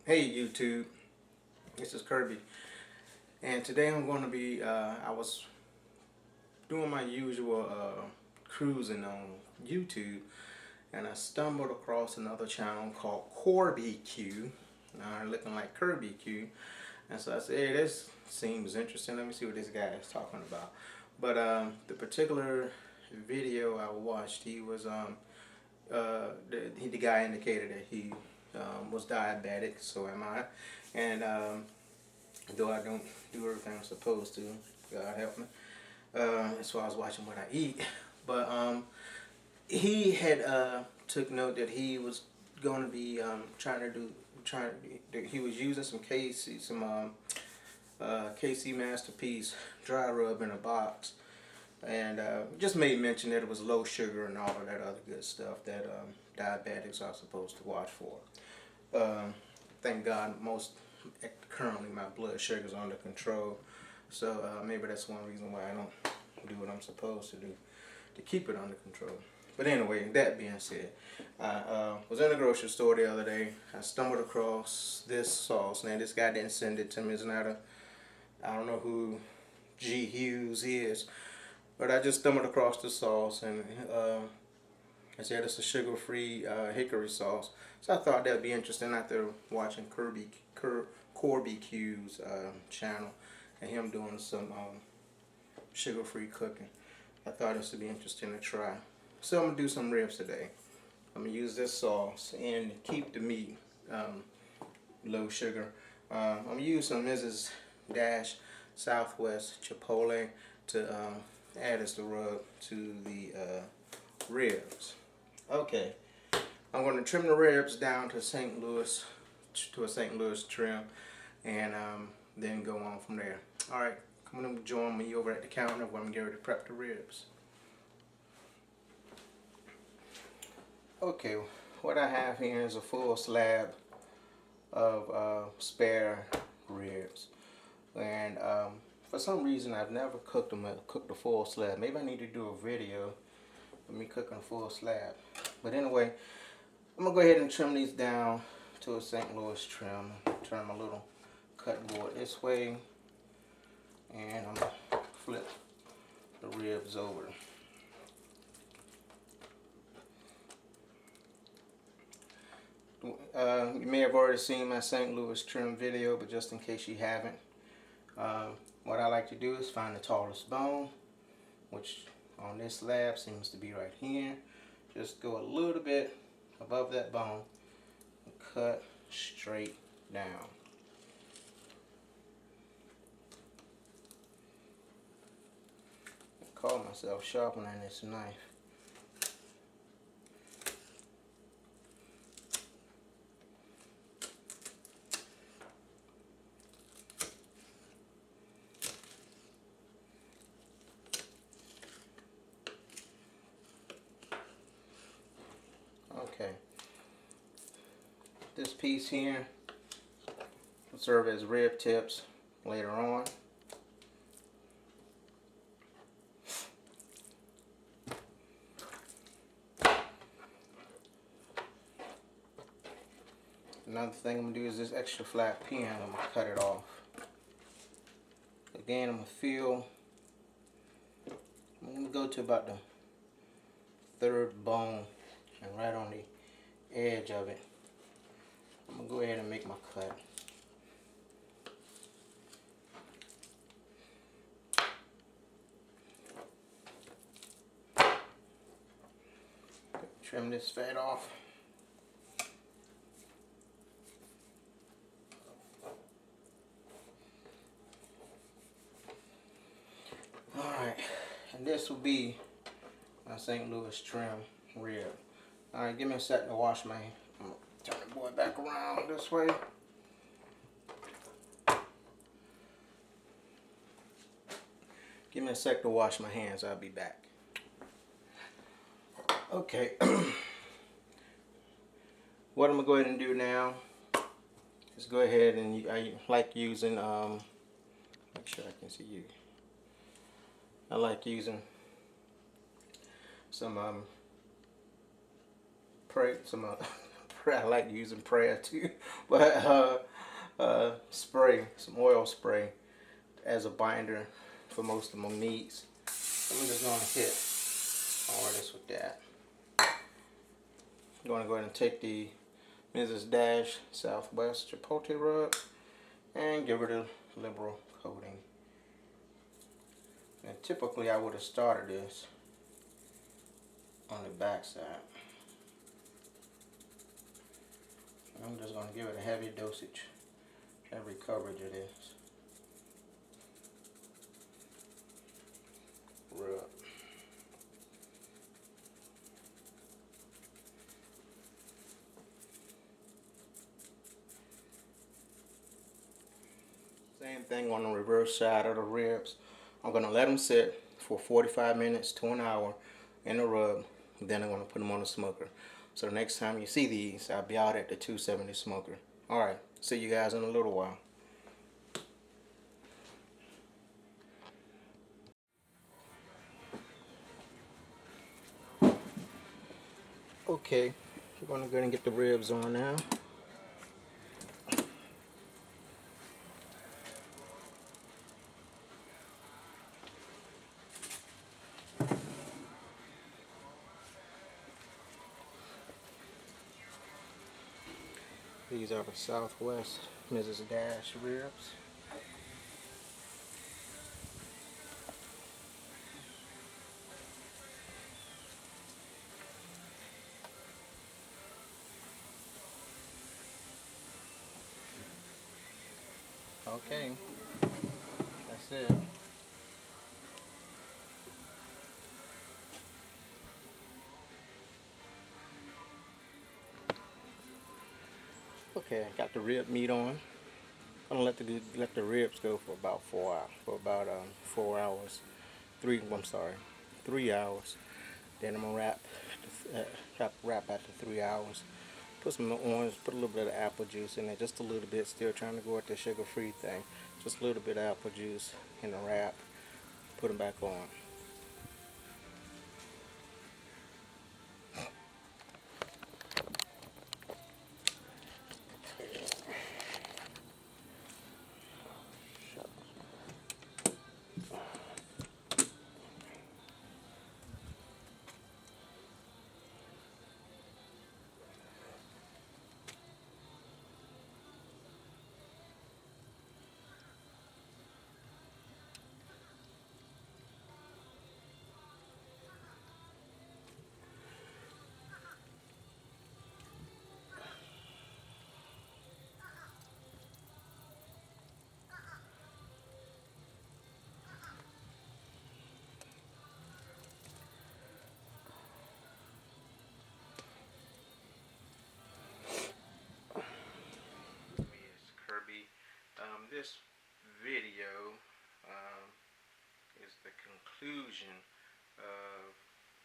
Hey YouTube, this is Kirby, and today I'm going to be, I was doing my usual cruising on YouTube, and I stumbled across another channel called KIRBBQ, looking like KIRBBQ, and so I said, hey, this seems interesting, let me see what this guy is talking about. But the particular video I watched, he was, the guy indicated that he was diabetic, so am I, and though I don't do everything I'm supposed to, God help me, as far as watching what I eat. But he had took note that he was going to be he was using some KC Masterpiece dry rub in a box, and just made mention that it was low sugar and all of that other good stuff that diabetics are supposed to watch for. Thank God, currently my blood sugar's under control, so maybe that's one reason why I don't do what I'm supposed to do to keep it under control. But anyway, that being said, I was in the grocery store the other day. I stumbled across this sauce. Now, this guy didn't send it to me. It's not a, I don't know who Hughes is, but I just stumbled across the sauce, and I said it's a sugar-free hickory sauce. So I thought that'd be interesting after watching KIRBBQ's channel and him doing some sugar-free cooking. I thought this would be interesting to try. So I'm gonna do some ribs today. I'm gonna use this sauce and keep the meat low sugar. I'm gonna use some Mrs. Dash Southwest Chipotle to add as the rub to the ribs. Okay, I'm going to trim the ribs down to a St. Louis trim, and then go on from there. All right, come on, join me over at the counter where I'm getting ready to prep the ribs. Okay, what I have here is a full slab of spare ribs, and for some reason I've never cooked a full slab. Maybe I need to do a video of me cooking a full slab. But anyway, I'm gonna go ahead and trim these down to a St. Louis trim. Turn my little cut board this way, and I'm gonna flip the ribs over. You may have already seen my St. Louis trim video, but just in case you haven't, what I like to do is find the tallest bone, which on this slab seems to be right here. Just go a little bit above that bone and cut straight down. I call myself sharpening this knife. Okay, this piece here will serve as rib tips later on. Another thing I'm going to do is this extra flat pin, I'm going to cut it off. Again, I'm going to go to about the third bone, and right on the edge of it, I'm going to go ahead and make my cut. Trim this fat off. Alright, and this will be my St. Louis trim rib. Alright, give me a second to wash my hands. I'm going to turn the boy back around this way. Give me a sec to wash my hands, I'll be back. Okay, what I'm going to go ahead and do now is go ahead and, I like using, make sure I can see you. I like using some prayer. I like using prayer too, but spray, some oil spray as a binder for most of my meats. I'm just going to hit all this with that. I'm going to go ahead and take the Mrs. Dash Southwest Chipotle rub and give it a liberal coating. And typically I would have started this on the back side. I'm just going to give it a heavy dosage, heavy coverage it is. Rub. Same thing on the reverse side of the ribs. I'm going to let them sit for 45 minutes to an hour in the rub. Then I'm going to put them on the smoker. So the next time you see these, I'll be out at the 270 smoker. Alright, see you guys in a little while. Okay, we're going to go ahead and get the ribs on now. These are the Southwest Mrs. Dash ribs. Okay, that's it. Okay, I got the rib meat on. I'm gonna let the ribs go for about 4 hours. For about 4 hours. 3 hours. Then I'm gonna wrap after 3 hours. Put some orange, put a little bit of apple juice in there, just a little bit. Still trying to go at the sugar-free thing. Just a little bit of apple juice in the wrap. Put them back on. Kirby. This video is the conclusion of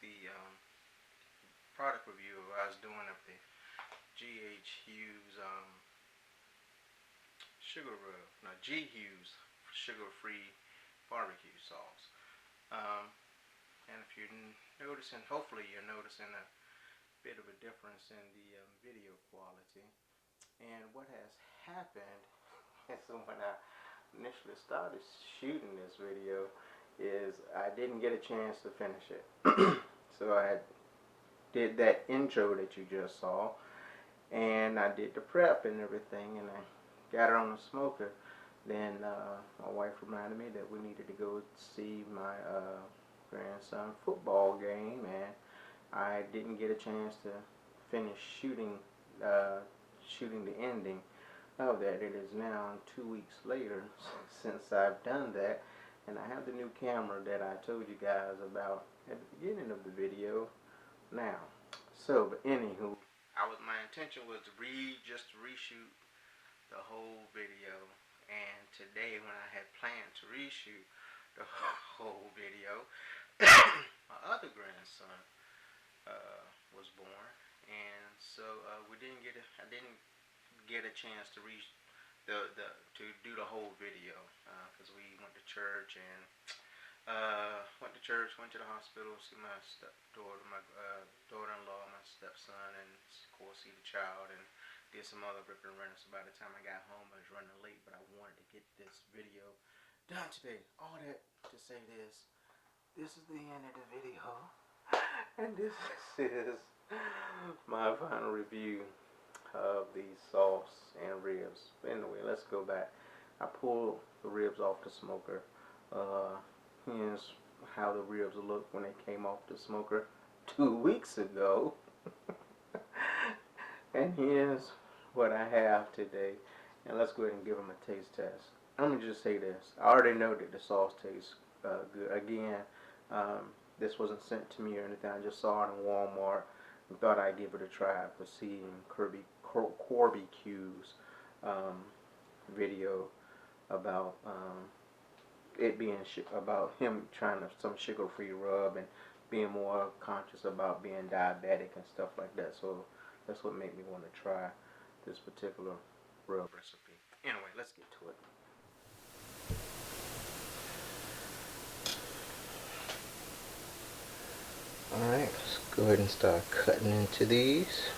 the product review I was doing of the Hughes sugar rub. Now Hughes sugar-free barbecue sauce. And if you're noticing, hopefully you're noticing a bit of a difference in the video quality. And what has happened is when I initially started shooting this video is I didn't get a chance to finish it. So I did that intro that you just saw, and I did the prep and everything, and I got it on the smoker. Then my wife reminded me that we needed to go see my grandson football game, and I didn't get a chance to finish shooting the ending of that. It is now 2 weeks later since I've done that, and I have the new camera that I told you guys about at the beginning of the video now. So, but anywho, my intention was to just reshoot the whole video, and today when I had planned to reshoot the whole video, my other grandson was born, and so I didn't get a chance to to do the whole video because we went to church and Went to church, went to the hospital, see my stepdaughter, my daughter-in-law, my stepson, and of course see the child, and did some other ripping and running. So by the time I got home, I was running late, but I wanted to get this video done today. All that to say this is the end of the video, and this is my final review of the sauce and ribs. Anyway, let's go back. I pulled the ribs off the smoker. Here's how the ribs looked when they came off the smoker 2 weeks ago. And here's what I have today. And let's go ahead and give them a taste test. I'm going to just say this. I already know that the sauce tastes good. Again, this wasn't sent to me or anything. I just saw it in Walmart and thought I'd give it a try for seeing KIRBBQ's video about it being about him trying some sugar-free rub and being more conscious about being diabetic and stuff like that. So that's what made me want to try this particular rub recipe. Anyway, let's get to it. Alright, let's go ahead and start cutting into these.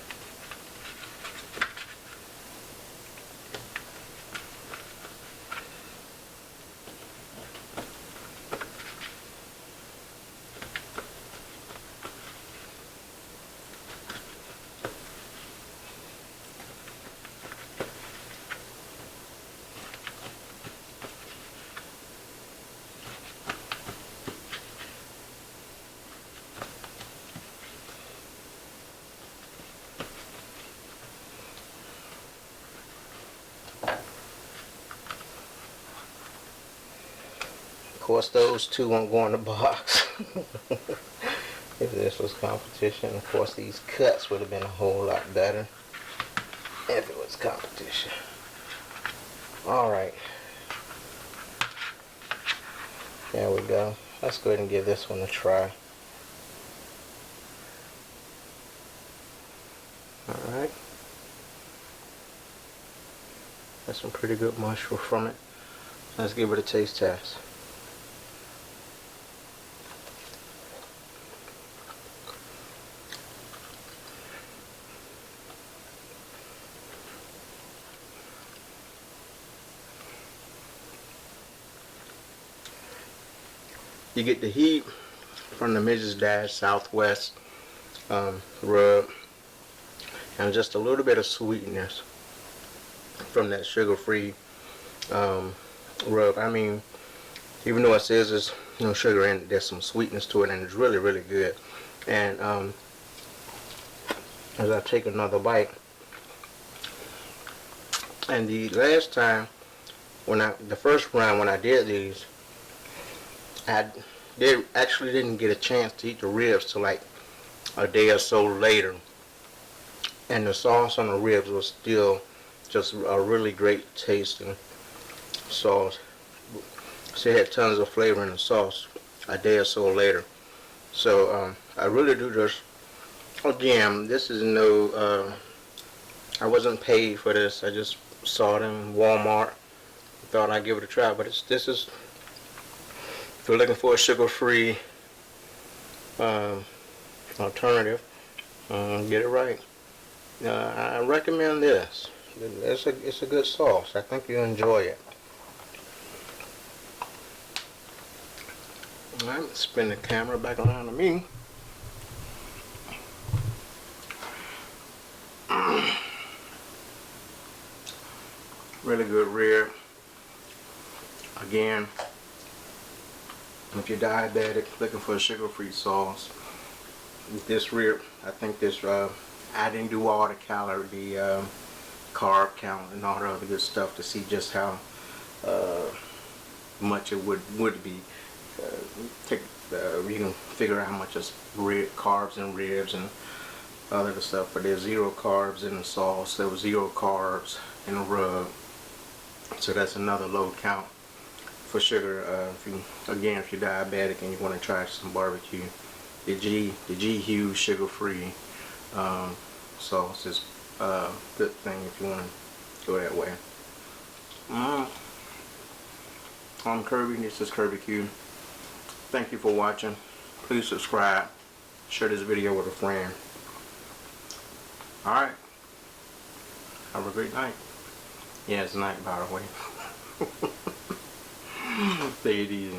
Of course, those two won't go in the box. If this was competition, of course, these cuts would have been a whole lot better if it was competition. Alright. There we go. Let's go ahead and give this one a try. Alright. That's some pretty good mushroom from it. Let's give it a taste test. You get the heat from the Mrs. Dash Southwest rub, and just a little bit of sweetness from that sugar-free rub. I mean, even though it says there's no sugar in it, there's some sweetness to it, and it's really, really good. And as I take another bite, and the last time the first round when I did these, I actually didn't get a chance to eat the ribs till like a day or so later, and the sauce on the ribs was still just a really great tasting sauce. So it had tons of flavor in the sauce a day or so later. So I really do just, again, this is no, I wasn't paid for this. I just saw it in Walmart, thought I'd give it a try. But this is, if you're looking for a sugar-free alternative, get it right. I recommend this. It's a good sauce. I think you'll enjoy it. Alright, let's spin the camera back around to me. Really good rib. Again, if you're diabetic looking for a sugar-free sauce, this rib, I think this, I didn't do all the carb count and all the other good stuff to see just how much it would be. You can figure out how much is carbs in ribs and other stuff, but there's 0 carbs in the sauce. There was 0 carbs in the rub, so that's another low count for sugar. If you're diabetic and you want to try some barbecue, the Hughes sugar-free sauce is a good thing if you want to go that way. I'm Kirby. This is KIRBBQ. Thank you for watching. Please subscribe. Share this video with a friend. Alright. Have a great night. Yeah, it's night, by the way. Take it easy.